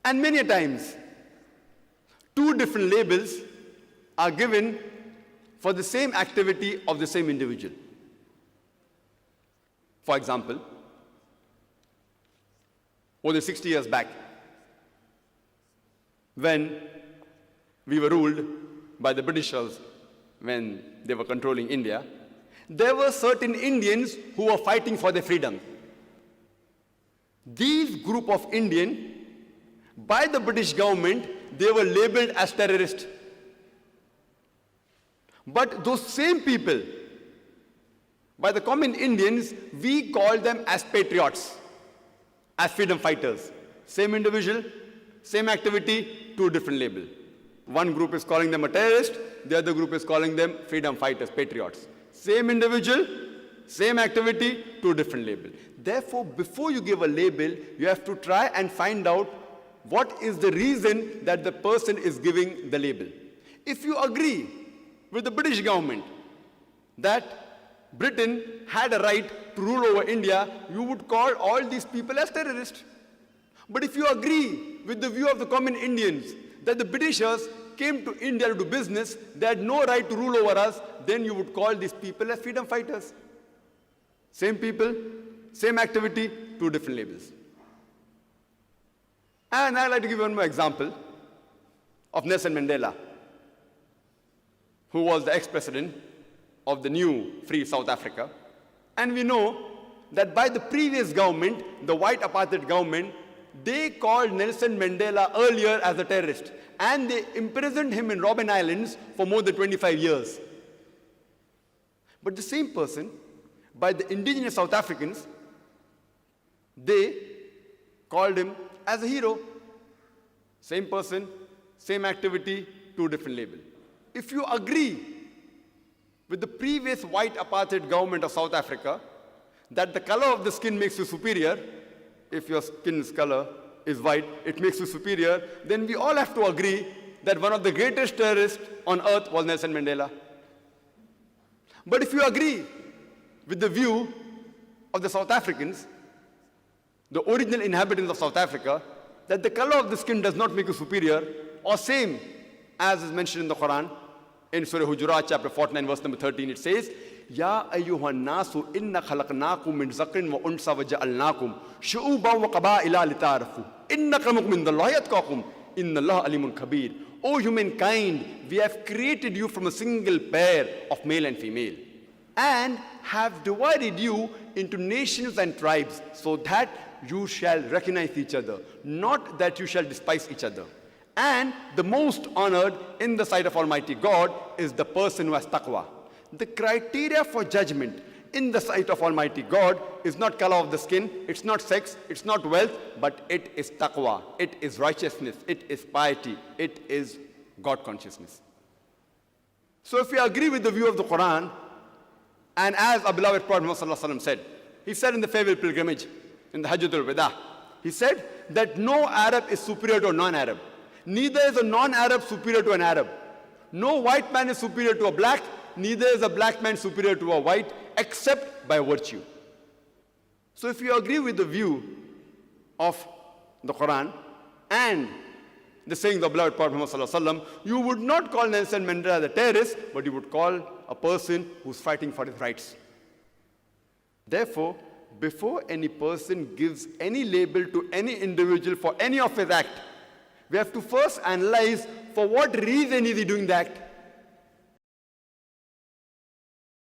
And many a times, two different labels are given for the same activity of the same individual. For example, more than 60 years back, when we were ruled by the Britishers, when they were controlling India, there were certain Indians who were fighting for their freedom. These group of Indians, by the British government, they were labeled as terrorists. But those same people, by the common Indians, we call them as patriots, as freedom fighters. Same individual, same activity, two different labels. One group is calling them a terrorist, the other group is calling them freedom fighters, patriots. Same individual, same activity, two different labels. Therefore, before you give a label, you have to try and find out what is the reason that the person is giving the label. If you agree with the British government that Britain had a right to rule over India, you would call all these people as terrorists. But if you agree with the view of the common Indians that the Britishers came to India to do business, they had no right to rule over us, then you would call these people as freedom fighters. Same people, same activity, two different labels. And I'd like to give you one more example of Nelson Mandela, who was the ex-president of the new free South Africa. And we know that by the previous government, the white apartheid government, they called Nelson Mandela earlier as a terrorist. And they imprisoned him in Robben Islands for more than 25 years. But the same person, by the indigenous South Africans, they called him as a hero. Same person, same activity, two different labels. If you agree with the previous white apartheid government of South Africa that the color of the skin makes you superior, if your skin's color is white, it makes you superior, then we all have to agree that one of the greatest terrorists on earth was Nelson Mandela. But if you agree with the view of the South Africans, the original inhabitants of South Africa, that the color of the skin does not make you superior, or same as is mentioned in the Quran, in Surah Hujurat, chapter 49, verse number 13, it says, Ya ayyuhan nasu inna khalaqnakum min zakrin wa unsa wa ja'alnakum shu'uban wa qaba'ila lita'arafu. Inna akramakum indallahi atqakum. Inna Allah alimun kabir. O humankind, we have created you from a single pair of male and female, and have divided you into nations and tribes, so that you shall recognize each other, not that you shall despise each other. And the most honored in the sight of Almighty God is the person who has taqwa. The criteria for judgment in the sight of Almighty God is not color of the skin, it's not sex, it's not wealth, but it is taqwa, it is righteousness, it is piety, it is God consciousness. So if we agree with the view of the Quran, and as our beloved Prophet Muhammad said, he said in the farewell pilgrimage, in the Hajjatul Wada, he said that no Arab is superior to a non-Arab. Neither is a non-Arab superior to an Arab. No white man is superior to a black, neither is a black man superior to a white, except by virtue. So if you agree with the view of the Quran and the saying of the beloved Prophet Muhammad, you would not call Nelson Mandela a terrorist, but you would call a person who's fighting for his rights. Therefore, before any person gives any label to any individual for any of his act, we have to first analyze for what reason is he doing the act.